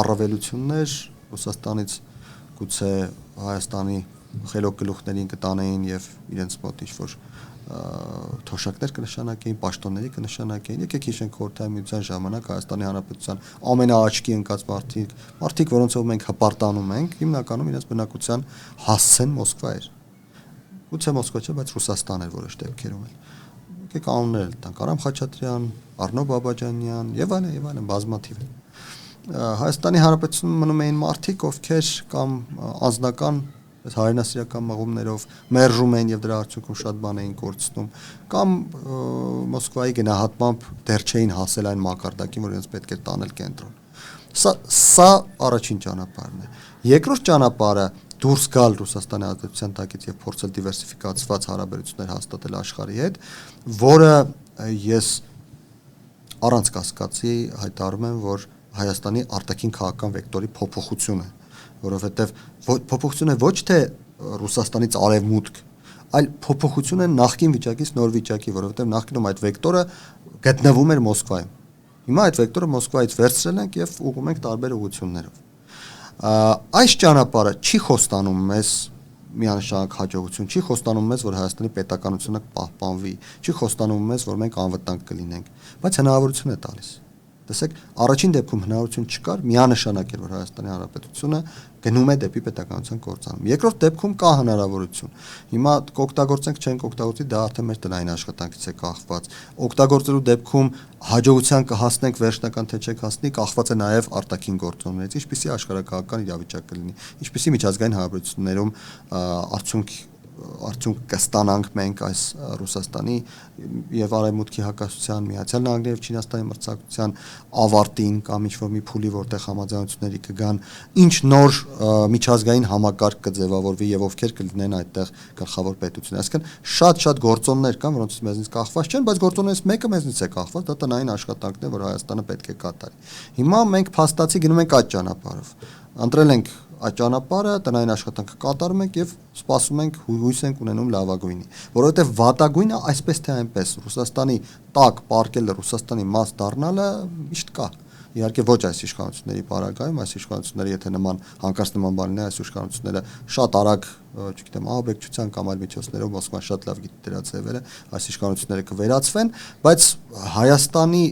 առավելություններ Ռուսաստանից գուցե Հայաստանի խելոք գլուխներին կտանեին եւ իրենց մոտ ինչ որ թոշակներ կնշանակեին, պաշտոնների կնշանակեին։ Եկեք հիշենք խորհրդային միության ժամանակ Հայաստանի Հանրապետության ամենաաչքի ընկած մարդիկ, որոնցով մենք հպարտանում ենք, հիմնականում իրենց բնակության հասցեն Մոսկվա էր։ Գուցե Մոսկվա չէ, բայց Ռուսաստան էր որոշ դեպքերում էլ։ Եկեք անուններ տանք՝ Արամ Խաչատրյան, Արնո Բաբաջանյան եւ այլն բազմաթիվ։ Հայաստանի Հանրապետությունում մնում էին մարդիկ, ովքեր կամ անձնական հայրենասիրական մղումներով մերժում էին եւ դրա արդյունքում շատ բան էին կորցնում, կամ Մոսկվայի գնահատմամբ դեռ չէին հասել այն մակարդակին, որ իրենց պետք է տանել կենտրոն։ Սա առաջին ճանապարհն է։ Երկրորդ ճանապարհը դուրս գալ Ռուսաստանի ազդեցության տակից եւ փորձել դիվերսիֆիկացված հարաբերություններ հաստատել աշխարհի հետ, որը ես առանց կասկածի հայտարարում եմ, որ Հայաստանի արտաքին քաղաքական վեկտորի փոփոխություն է, որովհետև փոփոխություն է ոչ թե Ռուսաստանից արևմուտք, այլ փոփոխություն է նախկին վիճակից նոր վիճակի, որովհետև նախկինում այդ վեկտորը գտնվում էր Մոսկվայում։ Հիմա այդ վեկտորը Մոսկվայից վերցրել ենք եւ ուղղում ենք տարբեր ուղղություններով։ Այս ճանապարհը չի խոստանում մեզ միանշանակ հաջողություն, չի խոստանում մեզ, որ Հայաստանի պետականությունը պահպանվի, չի խոստանում մեզ, որ մենք անվտանգ կլինենք, բայց հնարավորություն է տալիս։ Տեսեք, առաջին դեպքում հնարավորություն չկար, միանշանակ էր, որ Հայաստանի Հանրապետությունը գնում է դեպի պետականության կործանում։ Երկրորդ դեպքում կա հնարավորություն։ Հիմա կօգտագործենք, չենք օգտագործի, դա արդեն մեր տնային աշխատանքից է կախված։ Օգտագործելու դեպքում հաջողության կհասնենք, վերջնական թե չեք հասնի, կախված է նաև արտաքին գործոններից, ինչպիսի աշխարհակաղակական իրավիճակ կլինի, ինչպիսի միջազգային հարաբերություններում արդյունք արդյունք կստանանք մենք այս Ռուսաստանի եւ Արևմուտքի հակասության, Միացյալ Նահանգների եւ Չինաստանի մրցակցության ավարտին կամ ինչ-որ մի փուլի, որտեղ համաձայնությունների կգան, ինչ նոր միջազգային համակարգ կձևավորվի եւ ովքեր կլինեն այդտեղ գլխավոր պետություն։ Այսինքն շատ գործոններ կան, որոնցից մեզնից կախված չեն, բայց գործոններից մեկը մեզնից է կախված, դա տնային աշխատանքն է, որ Հայաստանը պետք է կատարի։ Հիմա մենք փաստացի գնում ենք այդ ճանապարհով։ Ընտրել ենք այդ ճանապարհը, տնային աշխատանքը կատարում ենք եւ սպասում ենք, հույս ենք ունենում լավագույնի, որովհետեւ վատագույնը այսպես թե այնպես Ռուսաստանի տակ պարկելը, Ռուսաստանի մաս դառնալը միշտ կա։ Իհարկե ոչ այս իշխանությունների պարագայում, այս իշխանությունները եթե նման հանկարծ նման բան լինի, այս իշխանությունները շատ արագ, չգիտեմ, ահաբեկչության կամ այլ միջոցներով Մոսկվան շատ լավ գիտի դրա ձևերը, այս իշխանությունները կվերացվեն, բայց Հայաստանի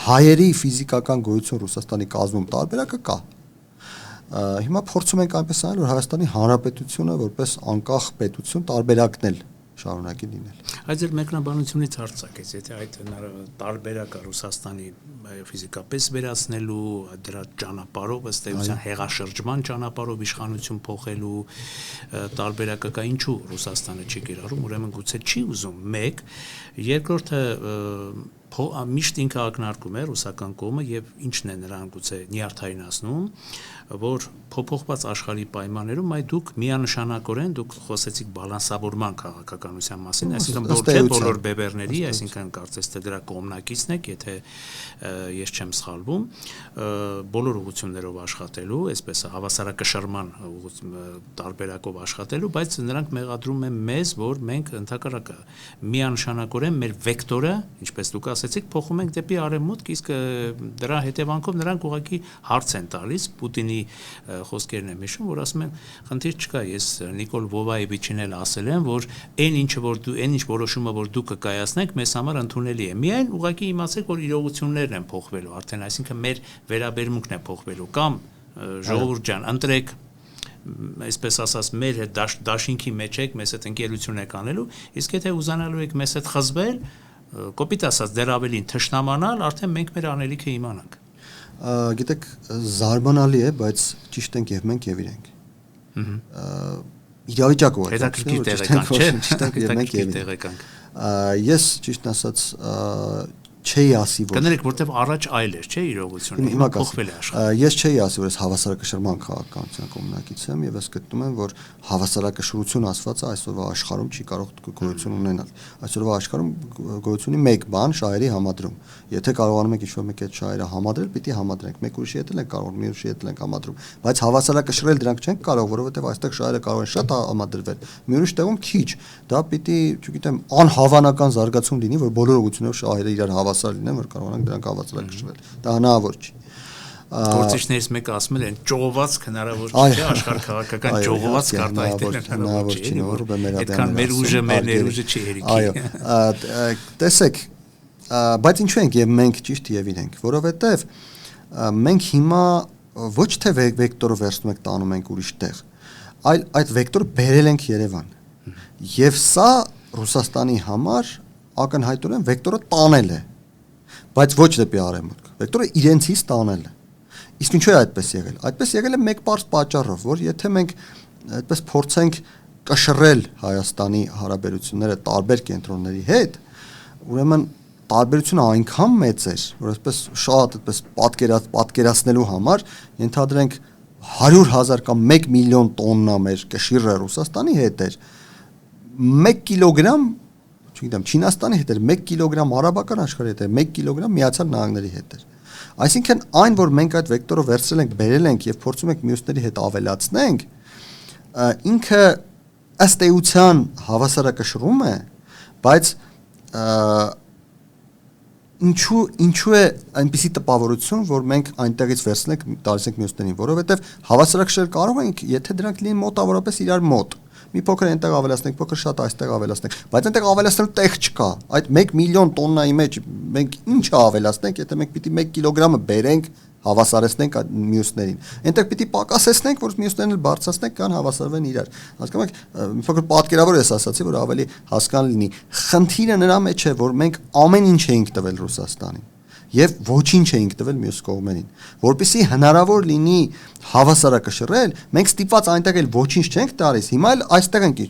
հայերի ֆիզիկական գոյություն Ռուսաստանի կազմում տարբերակը կա։ Հիմա փորձում ենք այնպես անել, որ Հայաստանի Հանրապետությունը որպես անկախ պետություն տարբերակն էլ շարունակի լինել։ Այդ ձեր մեկնաբանությունից հարցակեց, եթե այդ տարբերակը Ռուսաստանի ֆիզիկապես վերացնելու, դրա ճանապարհով ըստ էության հեղաշրջման ճանապարհով իշխանություն փոխելու տարբերակը կա, ինչու Ռուսաստանը չի կիրառում, ուրեմն գուցե չի ուզում, մեկ, երկրորդը միշտ ինքը ակնարկում է ռուսական կողմը եւ ինչն է նրան գուցե նյարդայնացնում, որ փոփոխված աշխարհի պայմաններում այ դուք միանշանակորեն դուք խոսեցիք բալանսավորման քաղաքականության մասին, այսինքն բոլոր բևեռների, այսինքն կարծես թե դրա կողմնակիցն եք, եթե ես չեմ սխալվում, բոլոր ուղղություններով աշխատելու, այսպես հավասարակշռման տարբերակով աշխատելու, բայց նրանք մեղադրում են մեզ, որ մենք ընդհակառակը միանշանակորեն մեր վեկտորը, ինչպես դուք ասեցիք, փոխում ենք դեպի արևմուտք, իսկ դրա հետևանքով նրանք ուղղակի հարց են տալիս Պուտինի խոսքերն եմ հիշում, որ ասում են, խնդիր չկա, ես Նիկոլ Վովայևիչին էլ ասել եմ, որ այն ինչ որոշումը, որ դուք կկայացնեք, մեզ համար ընդունելի է։ Միայն ուղղակի իմացեք, որ իրողություններն են փոխվելու, արդեն այսինքն մեր վերաբերմունքն է փոխվելու, կամ ժողովուրդ ջան, ընտրեք, այսպես ասած, մեր հետ դաշինքի մեջ եք, մեզ հետ ընկերություն եք անելու, իսկ եթե ուզանալու եք մեզ հետ խզվել, կոպիտ ասած, դեռ ավելին թշնամանալ, արդեն մենք մեր անելիքը իմանանք։ Գիտեք, զարմանալի է, բայց ճիշտ ենք եւ մենք եւ իրենք։ Իրավիճակը որ հետաքրքիր տեղեկանք։ Ես ճիշտ ասած չէի ասի, որ կներեք, որտեվ առաջ այլ էր, չէ՞ իրողությունը, հիմա փոխվել է աշխարհը։ Ես չէի ասի, որ ես հավասարակշռման քաղաքականության կողմնակից եմ եւ ես գտնում եմ, որ հավասարակշռություն ասվածը այսօրվա աշխարհում չի կարող գոյություն ունենալ։ Այսօրվա աշխարհում գոյություն ունի մեկ բան՝ շահերի համադրում։ Եթե կարողանում եք ինչ-որ մեկի հետ շահերը համադրել, պիտի համադրենք։ Մեկ ուրիշի հետ էլ ենք կարող, մի ուրիշի հետ էլ ենք համադրում, բայց հավասարակշռել դրանք չենք կարող, որովհետեւ այստեղ շահերը կարող են շատ համադրվել, մի ուրիշ տեղում քիչ։ Դա պիտի, չգիտեմ, անհավանական զարգացում լինի, որ բոլոր ուղղություններով շահերը իրար հավասար լինեն, որ կարողանանք դրանք հավասարակշռել։ Դա հնարավոր չի։ Գործիչներից մեկը ասում է, ճողովածք հնարավոր չէ, աշխարհ քաղաքական ճողովածք արտահայտել հնարավոր չի, այդքան մեր ուժը, մեր ներուժը չի հերիքի։ Այո, տեսեք, բայց ինչու ենք եւ մենք ճիշտ եւ իրենք, որովհետեւ մենք հիմա ոչ թե վեկտորը վերցնում ենք տանում ենք ուրիշ տեղ, այլ այդ վեկտորը բերել ենք Երևան։ Եվ սա Ռուսաստանի համար ակնհայտորեն վեկտորը տանել է, բայց ոչ դեպի արևմուտք։ Վեկտորը իրենցից տանել է։ Իսկ ինչու է այդպես եղել։ Այդպես եղել է մեկ պարզ պատճառով, որ եթե մենք այդպես փորձենք կշռել Հայաստանի հարաբերությունները տարբեր կենտրոնների հետ, ուրեմն տարբերությունը այնքան մեծ էր, որ այսպես շատ այդպես պատկերացնելու համար ենթադրենք 100,000 կամ 1 միլիոն տոննա մեր կշիռը Ռուսաստանի հետ էր, 1 կիլոգրամ, չգիտեմ, Չինաստանի հետ էր, 1 կիլոգրամ արաբական աշխարհի հետ էր, 1 կիլոգրամ Միացյալ Նահանգների հետ էր։ Այսինքն այն, որ մենք այդ վեկտորը վերցրել ենք, բերել ենք եւ փորձում ենք մյուսների հետ ավելացնենք, ինքը ըստ էության հավասարակշռում է, բայց ինչու է այնպիսի տպավորություն, որ մենք այնտեղից վերցնենք տալիս ենք մյուսներին, որովհետեւ հավասարակշռել կարող ենք, եթե դրանք լինեն մոտավորապես իրար մոտ։ Մի փոքր այնտեղ ավելացնենք, փոքր շատ այստեղ ավելացնենք, բայց այնտեղ ավելացնելու տեղ չկա։ Այդ 1 միլիոն տոննայի մեջ մենք ինչ ավելացնենք, եթե մենք պիտի 1 կիլոգրամը բերենք, հավասարեցնենք մյուսներին։ Այնտեղ պիտի պակասեցնենք, որ մյուսներն էլ բարձրացնենք, կան հավասարվեն իրար։ Հասկանում եք, մի փոքր պատկերավոր ես ասացի, որ ավելի հասկանալի լինի։ Խնդիրը նրա մեջ է, որ մենք ամեն ինչ էինք տվել Ռուսաստանին։ եւ ոչինչ էինք տվել մյուս կողմերին, որպեսզի հնարավոր լինի հավասարակշռել, մենք ստիպված այնտեղ էլ ոչինչ չենք տալիս, հիմա էլ այստեղ ենք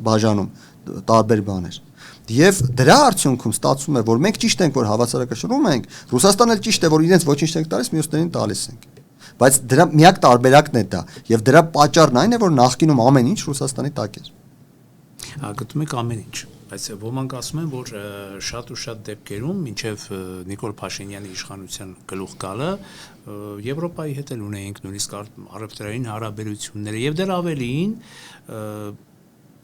բաժանում տարբեր բաներ։ Եվ դրա արդյունքում ստացվում է, որ մենք ճիշտ ենք, որ հավասարակշռում ենք, Ռուսաստանն էլ ճիշտ է, որ իրենց ոչինչ չենք տալիս, մյուսներին տալիս ենք։ Բայց դրա միակ տարբերակն է դա, եւ դրա պատճառն այն է, որ նախկինում ամեն ինչ Ռուսաստանի տակ էր։ Գտնում եք ամեն ինչ, բայց ոմանք ասում են, որ շատ ու շատ դեպքերում մինչև Նիկոլ Փաշինյանի իշխանության գլուխ գալը Եվրոպայի հետ էլ ունեինք նույնիսկ առևտրային հարաբերությունները եւ դեռ ավելին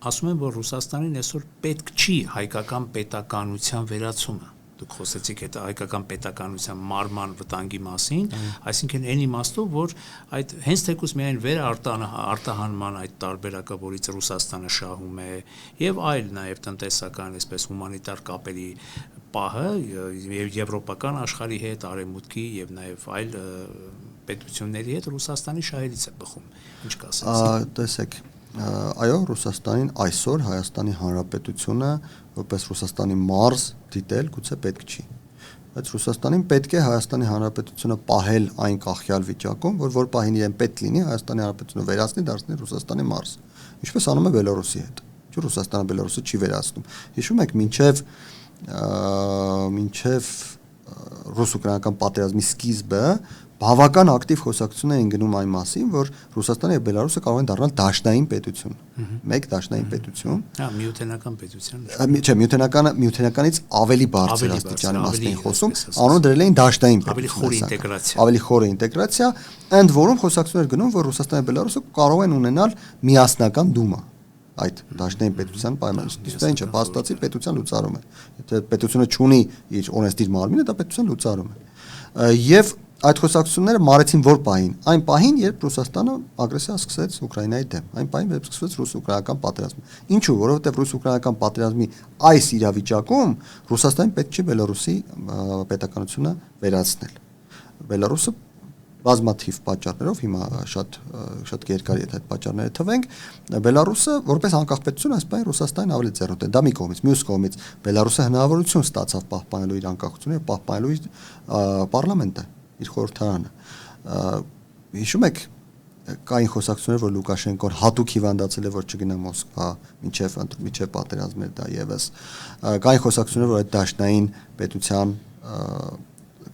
ասում են, որ Ռուսաստանին այսօր պետք չի հայկական պետականության վերացումը։ Դուք խոսեցիք այդ հայկական պետականության մարման վտանգի մասին, այսինքն այն իմաստով, որ այդ հենց թեկուզ միայն վերարտահանման այդ տարբերակը, որից Ռուսաստանը շահում է, եւ այլ նաեւ տնտեսական, այսպես հումանիտար կապերի պահը եւ եվրոպական աշխարհի հետ, արևմուտքի եւ նաեւ այլ պետությունների հետ Ռուսաստանի շահերից է բխում։ Ինչ կասեք։ Տեսեք, այո, Ռուսաստանին այսօր Հայաստանի Հանրապետությունը որպես Ռուսաստանի մարզ դիտել գուցե պետք չի, բայց Ռուսաստանին պետք է Հայաստանի Հանրապետությունը պահել այն կախյալ վիճակում, որ պահին իրեն պետք լինի Հայաստանի Հանրապետությունը վերացնի, դարձնի Ռուսաստանի մարզ, ինչպես անում է Բելարուսի հետ։ Չէ, Ռուսաստանը Բելարուսը չի վերացնում։ Հիշում եք, մինչև ռուս-ուկրաինական պատերազմի սկիզբը բավական ակտիվ խոսակցություն էին գնում այն մասին, որ Ռուսաստանը եւ Բելարուսը կարող են դառնալ դաշնային պետություն։ Մեկ դաշնային պետություն։ Միութենական պետություն։ Չէ, միութենականից ավելի բարձր աստիճանի մասին են խոսում, անուն դրել էին դաշնային պետություն։ Ավելի խորը ինտեգրացիա, ընդ որում խոսակցություն էր գնում, որ Ռուսաստանը եւ Բելարուսը կարող են ունենալ միասնական դումա այդ դաշնային պետության պայմաններում։ Դա ինչ է, փաստացի պետության լուծարում է։ Եթե պետությունը չունի իր օրենսդիր մարմինը, դա պետության լուծարում է։ Եվ այդ խոսակցությունները մարեցին որ պահին, այն պահին, երբ Ռուսաստանը ագրեսիա սկսեց Ուկրաինայի դեմ, այն պահին, երբ սկսվեց ռուս-ուկրաինական պատերազմը։ Ինչու, որովհետև ռուս-ուկրաինական պատերազմի այս իրավիճակում Ռուսաստանին պետք չի Բելարուսի պետականությունը վերացնել։ Բելարուսը բազմաթիվ պատճառներով, հիմա շատ երկար է այդ պատճառները թվենք, Բելարուսը որպես անկախ պետություն այս պահին Ռուսաստանին ավելի ձեռնոտ է։ Դա մի կողմից, մյուս կողմից Բելարուսը հնարավորություն ստացավ պահպանելու իր անկախությունը եւ պահպանելու իր պարլամենտը, իր խորհրդարանը։ Հիշում եք, կային խոսակցություններ, որ Լուկաշենկոն հատուկ հիվանդացել է, որ չգնա Մոսկվա, մինչև պատերազմներ դա եւս։ Կային խոսակցություններ, որ այդ դաշնային պետության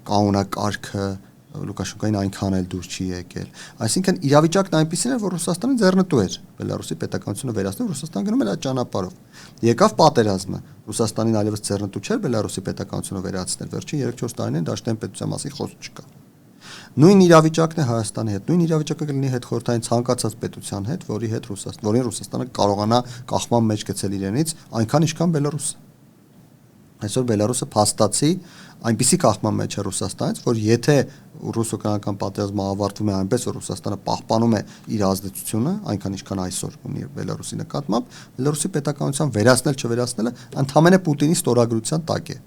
կանոնակարգը Լուկաշենկոին այնքան էլ դուր չի եկել։ Այսինքն իրավիճակն այնպեսին էր, որ Ռուսաստանը ձեռնտու էր Բելարուսի պետականությունը վերացնել, Ռուսաստան գնում էր այդ ճանապարհով։ Եկավ պատերազմը, Ռուսաստանին այլևս ձեռնտու չէր Բելարուսի պետականությունը վերացնել։ Վերջին 3-4 տարիներին դաշնային պետության մասին խոսք չկա։ Նույն իրավիճակն է Հայաստանի հետ, նույն իրավիճակը կլինի հետ խորհրդային ցանկացած պետության հետ, որին Ռուսաստանը կարողանա կախման մեջ գցել իրենից, այնքան ինչքան Բելարուսը։ Այսօր Բելարուսը փաստացի այնպիսի կախման մեջ է Ռուսաստանից, որ եթե ռուս-ուկրաինական պատերազմը ավարտվում է այնպես, որ Ռուսաստանը պահպանում է իր ազդեցությունը, այնքան ինչքան այսօր ունի Բելարուսի նկատմամբ, Բելարուսի պետականության վերացնել չվերացնելը ընդհանրապես Պուտինի ստորագրության տակ է։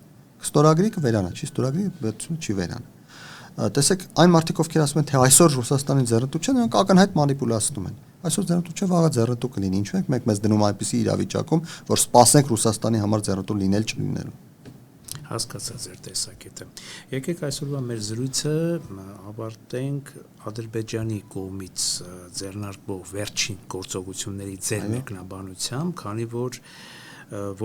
Ստորագրի կվերանա, չի ստորագրի պետությունը չի վերանա։ Տեսեք, այն մարդիկ, ովքեր ասում են, թե այսօր Ռուսաստանին ձեռնտու չէ, նրանք ակնհայտ մանիպուլացնում են։ Այսօր ձեռնտու չէ, վաղը ձեռնտու կլինի։ Ինչու ենք մենք մեզ դնում այնպիսի իրավիճակում, որ սպասենք Ռուսաստանի համար ձեռնտու լինել չլինելու։ Հասկացա ձեր տեսակետը։ Եկեք այսօրվա մեր զրույցը ավարտենք Ադրբեջանի կողմից ձեռնարկվող վերջին գործողությունների ձեր մեկնաբանությամբ, քանի որ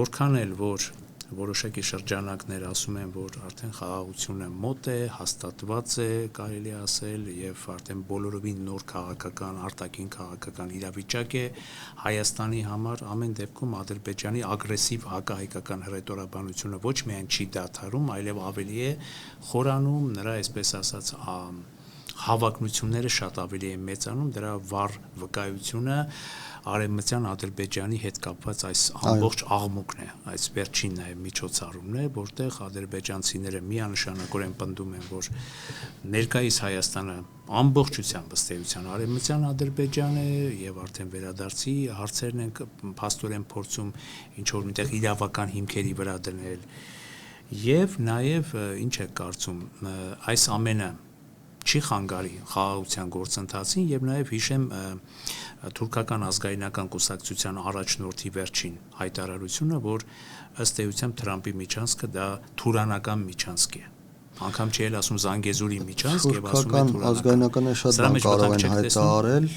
որքան էլ որ որոշակի շրջանակներ ասում են, որ արդեն խաղաղությունը մոտ է, հաստատված է, կարելի ասել, եւ արդեն բոլորովին նոր քաղաքական, արտաքին քաղաքական իրավիճակ է Հայաստանի համար, ամեն դեպքում Ադրբեջանի ագրեսիվ հակահայկական հռետորաբանությունը ոչ միայն չի դադարում, այլև ավելի է խորանում, նրա այսպես ասած հավակնությունները շատ ավելի է մեծանում, դրա վառ վկայությունը Արևմտյան Ադրբեջանի հետ կապված այս ամբողջ աղմուկն է, այս վերջին նաև միջոցառումն է, որտեղ ադրբեջանցիները միանշանակորեն պնդում են, որ ներկայիս Հայաստանը ամբողջությամբ ըստ էության Արևմտյան Ադրբեջան է եւ արդեն վերադարձի հարցերն են փաստորեն փորձում ինչ որ միտեղ իրավական հիմքերի վրա դնել եւ նաեւ ինչ է կարծում այս ամենը չի խանգարի խաղաղության գործընթացին եւ նաեւ հիշեմ թուրքական ազգայնական կուսակցության առաջնորդի վերջին հայտարարությունը, որ ըստ էության Թրամփի միջանցքը դա թուրանական միջանցք է։ անգամ չի էլ ասում Զանգեզուրի միջանցք եւ ասում է Թուրքական ազգայնականները շատ բան կարող են հայտարարել,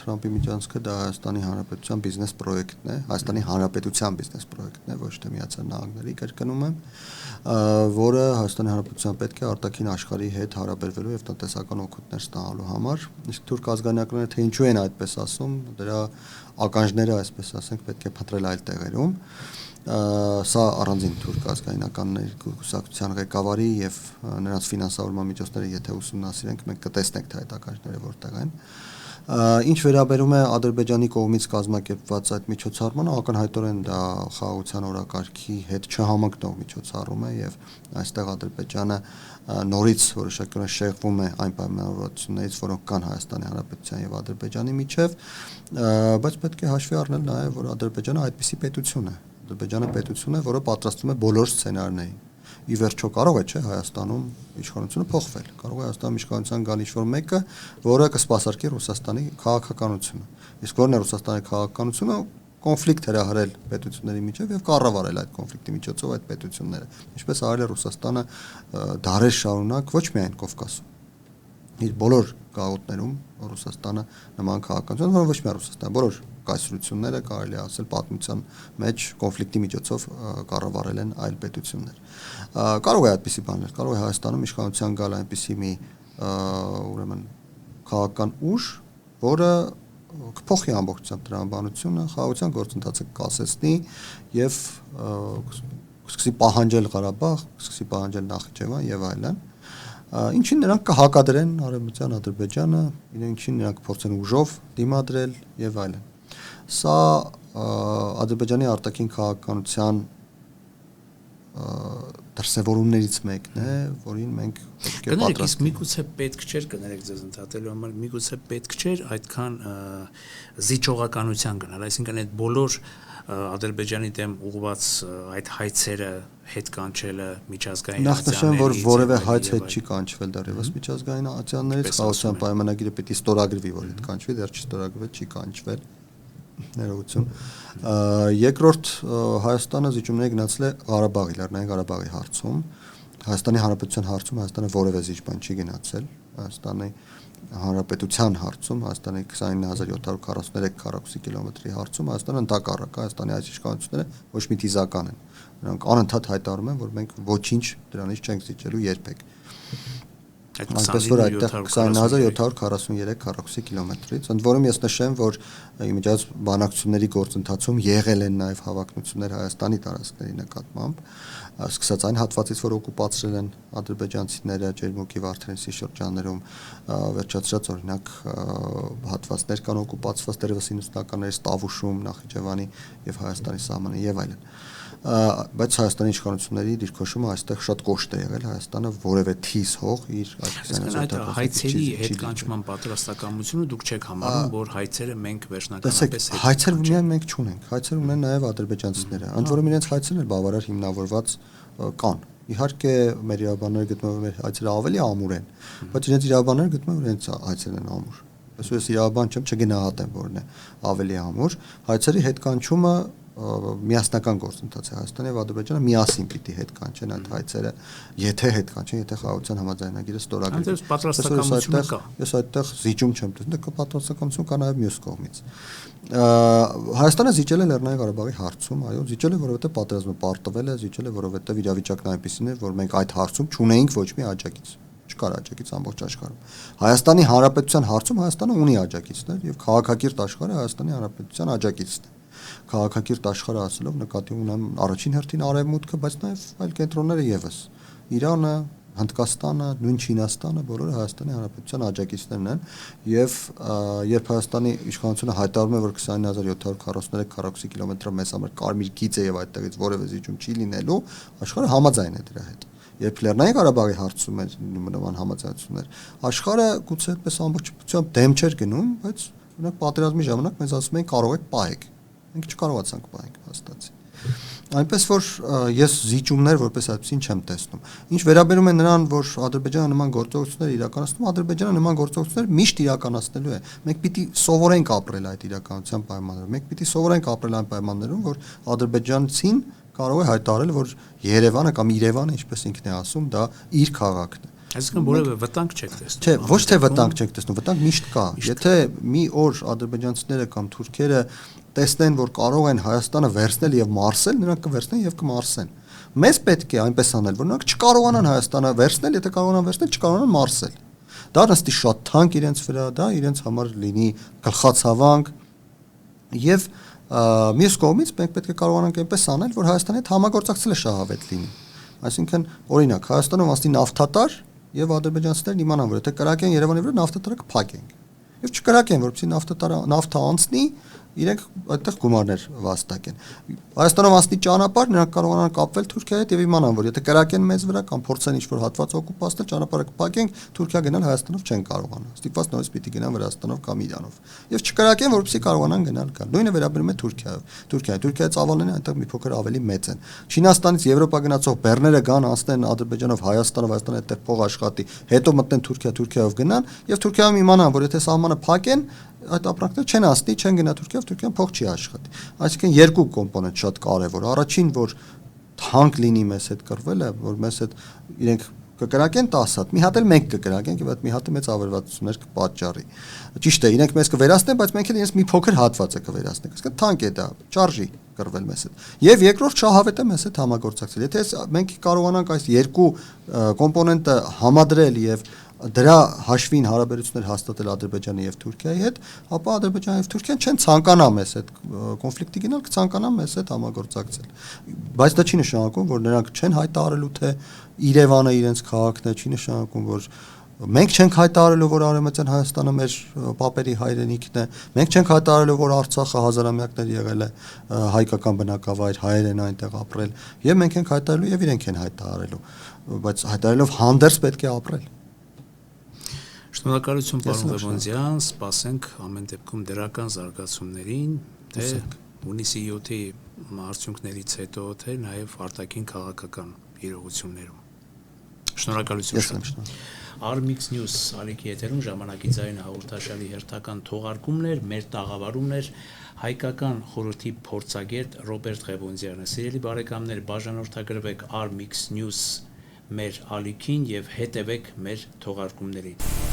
Թրամփի միջանցքը դա Հայաստանի Հանրապետության բիզնես պրոյեկտն է, Հայաստանի Հանրապետության բիզնես պրոյեկտն է, ոչ թե Միացյալ Նահանգների, կրկնում եմ, որը Հայաստանի Հանրապետության պետք է արտաքին աշխարհի հետ հարաբերվելու եւ տնտեսական օգուտներ ստանալու համար։ Իսկ թուրք ազգայնականները թե ինչու են այդպես ասում, դրա ականջները, այսպես ասենք, պետք է փնտրել այլ տեղերում։ Սա առանձին թուրք ազգայնականների կուսակցության ղեկավարի եւ նրանց ֆինանսավորման միջոցները եթե ուսումնասիրենք, մենք կտեսնենք թե այդ ականջները որտեղ են։ Ինչ վերաբերում է Ադրբեջանի կողմից կազմակերպված այդ միջոցառմանը, ակնհայտորեն դա խաղաղության օրակարգի հետ չհամընկնող միջոցառում է եւ այստեղ Ադրբեջանը նորից որոշակիորեն շեղվում է այն պայմանավորվածություններից, որոնք կան Հայաստանի Հանրապետության եւ Ադրբեջանի միջեւ, բայց պետք է հաշվի առնել նաեւ, որ Ադրբեջանը այդպիսի պետություն է։ Ադրբեջանը պետություն է, որը պատրաստվում է բոլոր սցենարներին։ Ի վերջո կարող է, չէ, Հայաստանում իշխանությունը փոխվել։ Կարող է Հայաստանում իշխանության գալ ինչ-որ մեկը, որը կսպասարկի Ռուսաստանի քաղաքականությունը։ Իսկ որն է Ռուսաստանի քաղաքականությունը, կոնֆլիկտ հրահրել պետությունների միջև եւ կառավարել այդ կոնֆլիկտի միջոցով այդ պետությունները։ Ինչպես արել է Ռուսաստանը դարեր շարունակ ոչ միայն Կովկասում, իր բոլոր գաղութներում Ռուսաստանը նման քաղաքականություն, որը ոչ միայն Ռուսաստան, բոլոր կայսրությունները կարելի է ասել պատմության մեջ կոնֆլիկտի միջոցով կառավարել են այլ պետություններ։ Կարող է այդպիսի բաներ, կարող է Հայաստանում իշխանության գալ այնպիսի մի ուրեմն քաղաքական ուժ, որը կփոխի ամբողջությամբ տրամաբանությունը, խաղաղության գործընթացը կասեցնի եւ սկսի պահանջել Ղարաբաղ, սկսի պահանջել Նախիջևան եւ այլն։ Ինչին նրանք կհակադրեն Արևմտյան Ադրբեջանը, ինչին նրանք փորձեն ուժով դիմադրել եւ այլն։ Սա Ադրբեջանի արտաքին քաղաքականության դրսևորումներից մեկն է, որին մենք պետք է պատրաստ լինենք։ Միգուցե պետք չէր կներեք ձեզ ընդհատելու համար, միգուցե պետք չէր այդքան զիջողականության գնալ, այսինքն այդ բոլոր Ադրբեջանի դեմ ուղղված այդ հայցերը հետ կանչելը միջազգային Նախնշեմ, որ որևէ հայց հետ չի կանչվել դեռևս միջազգային ատյաններից, խաղաղության պայմանագիրը պետք է ստորագրվի, որ հետ կանչվի, դեռ չստորագրվել, չի կանչվել։ Ներողություն։ Երկրորդ Հայաստանը զիջումների գնացել է Ղարաբաղի, Լեռնային Ղարաբաղի հարցում։ Հայաստանի Հանրապետության հարցում Հայաստանը որևէ զիջման չի գնացել։ Հայաստանի Հանրապետության հարցում, Հայաստանի 29743 քառակուսի կիլոմետրի հարցում Հայաստանը ընդհակառակ, Հայաստանի այս իշխանությունները ոչ մի թիզական են։ Նրանք անընդհատ հայտարարում են, որ մենք ոչինչ դրանից չենք զիջելու երբեք։ Այնպես որ այդտեղ 29743 քառակուսի կիլոմետրից, ընդ որում ես նշեմ, որ իմիջիայլոց բանակցությունների գործընթացում եղել են նաև հավակնություններ Հայաստանի տարածքների նկատմամբ, սկսած այն հատվածից, որ օկուպացրել են ադրբեջանցիները Ջերմուկի Վարդենիսի շրջաններում, վերջացրած օրինակ հատվածներ կան օկուպացված դեռևս 90-ականների Տավուշում, Նախիջևանի եւ Հայաստանի սահմանը եւ այլն։ Բայց Հայաստանի իշխանությունների դիրքորոշումը այստեղ շատ կոշտ է եղել, Հայաստանը որևէ թիզ հող իր այդ հայցերի հետ կանչման պատրաստակամությունը դուք չեք համարում, որ հայցերը մենք վերջնականապես հայցեր միայն մենք չունենք, հայցեր ունեն նաև ադրբեջանցիները, ընդ որում իրենց հայցերն էլ բավարար հիմնավորված կան։ Իհարկե մեր իրավաբանները գտնում են հայցերը ավելի ամուր են, բայց իրենց իրավաբանները գտնում են իրենց հայցերն են ամուր։ Այսպես իրավաբան չեմ, չգնահատեմ որն է ավելի ամուր։ Հայցերի հետ կանչումը միասնական գործընթաց է Հայաստանը եւ Ադրբեջանը միասին պիտի հետ կանչեն այդ հայցերը, եթե հետ կանչեն, եթե խաղաղության համաձայնագիրը ստորագրվի։ Այնպես պատրաստակամություն կա։ Ես այդտեղ զիջում չեմ տեսնում, դա պատրաստակամություն կա նաեւ մյուս կողմից։ Հայաստանը զիջել է Լեռնային Ղարաբաղի հարցում, այո, զիջել է, որովհետեւ պատերազմը պարտվել է, զիջել է, որովհետեւ իրավիճակն այնպեսին է, որ մենք այդ հարցում չունեինք ոչ մի աջակից։ Չկար աջակից ամբողջ աշխարհում։ Հայաստանի Հանրապետության հարցում Հայաստանը ունի աջակիցներ եւ քաղաքակիրթ աշխարհը Հայաստանի Հանրապետության աջակիցն է։ Քաղաքակիրթ աշխարհը ասելով նկատի ունեմ առաջին հերթին արևմուտքը, բայց նաև այլ կենտրոնները եւս։ Իրանը, Հնդկաստանը, նույն Չինաստանը բոլորը Հայաստանի Հանրապետության աջակիցներն են եւ երբ Հայաստանի իշխանությունը հայտարարում է, որ 29743 քառակուսի կիլոմետրը մեզ համար կարմիր գիծ է եւ այդտեղից որևէ զիջում չի լինելու, աշխարհը համաձայն է դրա հետ։ Երբ Լեռնային Ղարաբաղի հարցում էր նման համաձայնություններ, աշխարհը գուցե այդպես ամբողջությամբ դեմ չէր գնում, բայց օրինակ պատերազմի ժամանակ մեզ ասում էին կարող եք պահեք։ Մենք չկարողացանք պահենք հաստատի։ Այնպես որ ես զիջումներ որպես այդպեսին չեմ տեսնում։ Ինչ վերաբերում է նրան, որ Ադրբեջանը նման գործողություններ իրականացնում, Ադրբեջանը նման գործողություններ միշտ իրականացնելու է։ Մենք պիտի սովորենք ապրել այդ իրականության պայմաններում։ Մենք պիտի սովորենք ապրել այն պայմաններում, որ ադրբեջանցին կարող է հայտարարել, որ Երևանը կամ Իրևանը, ինչպես ինքն է ասում, դա իր քաղաքն է։ Այսինքն որևէ վտանգ չեք տեսնում։ Չէ, ոչ թե վտանգ չեք տեսնում, վտանգ միշտ կա։ Եթե մի օր ադրբեջանցիները կամ թուրքերը տեսնեն, որ կարող են Հայաստանը վերցնել եւ մարսել, նրանք կվերցնեն եւ կմարսեն։ Մեզ պետք է այնպես անել, որ նրանք չկարողանան Հայաստանը վերցնել, եթե կարողանան վերցնել, չկարողանան մարսել։ Դա նստի շատ թանկ իրենց վրա, դա իրենց համար լինի գլխացավանք եւ մյուս կողմից մենք պետք է կարողանանք այնպես անել, որ Հայաստանի հետ համագործակցելը շահավետ լինի։ Այսինքն, օրինակ, Հայաստանում ասի նավթատար եւ ադրբեջանցիներն իմանան, որ եթե կրակեն Երևանի վրա նավթատարը կփակենք։ Եվ չկրակեն, որպեսզի նավթը անցնի, իրենք այդտեղ գումարներ վաստակեն։ Հայաստանով անցնի ճանապարհ, նրանք կարողանան կապվել Թուրքիայի հետ եւ իմանան, որ եթե կրակեն մեզ վրա կամ փորձեն ինչ-որ հատված օկուպացնել, ճանապարհը կփակենք, Թուրքիա գնալ Հայաստանով չեն կարողանա։ Ստիպված նորից պիտի գնան Վրաստանով կամ Իրանով։ Եվ չկրակեն, որպեսզի կարողանան գնալ կան։ Նույնը վերաբերում է Թուրքիայով։ Թուրքիայի ծավալները այնտեղ մի փոքր ավելի մեծ են։ Չինաստանից Եվրոպա գնացող բեռները գան անցնեն Ադրբեջանով Հայաստանով, Հայաստանը այդտեղ փող աշխատի, հետո մտնեն Թուրքիայով գնան եւ Թուրքիայում իմանան, որ եթե սահմանը փակեն, այդ ապրանքները չեն ասնի, չեն գնա Թուրքիայով, Թուրքիան փող չի աշխատի։ Այսինքն երկու կոմպոնենտ շատ կարևոր։ Առաջին, որ թանկ լինի մեզ հետ կռվելը, որ մեզ հետ իրենք կկրակեն 10 հատ, մի հատ էլ մենք կկրակենք եւ այդ մի հատը մեծ ավերածություններ կպատճառի։ Ճիշտ է, իրենք մեզ կվերացնեն, բայց մենք էլ իրենց մի փոքր հատված է կվերացնենք։ Այսինքն թանկ է դա, չարժի կռվել մեզ հետ։ Եվ երկրորդ շահավետ է մեզ հետ համագործակցել։ Եթե մենք կարողանանք այս երկու կոմպոնենտը համադրել եւ դրա հաշվին հարաբերություններ հաստատել Ադրբեջանի եւ Թուրքիայի հետ, ապա Ադրբեջանը եւ Թուրքիան չեն ցանկանա մեզ հետ կոնֆլիկտի գնալ, կցանկանան մեզ հետ համագործակցել։ Բայց դա չի նշանակում, որ նրանք չեն հայտարարելու, թե Երևանը իրենց քաղաքն է, չի նշանակում, որ մենք չենք հայտարարելու, որ Արևմտյան Հայաստանը մեր պապերի հայրենիքն է, մենք չենք հայտարարելու, որ Արցախը հազարամյակներ եղել է հայկական բնակավայր, հայեր են այնտեղ ապրել, եւ մենք ենք հայտարարելու եւ իրենք են հայտարարելու, բայց հայտարարելով հանդերձ պետք է ապրել։ Շնորհակալություն պարոն Ղևոնդյան, սպասենք ամեն դեպքում դրական զարգացումներին, թե հունիսի 7-ի արդյունքներից հետո, թե նաև արտաքին քաղաքական իրողություններում։ Շնորհակալություն։ Armix News ալիքի եթերում ժամանակի ձայնը հաղորդաշարի հերթական թողարկումներ, մեր տաղավարումն էր հայկական խորհրդի փորձագետ Ռոբերտ Ղևոնդյանը։ Սիրելի բարեկամներ, բաժանորդագրվեք Armix News մեր ալիքին եւ հետևեք մեր թողարկումներին։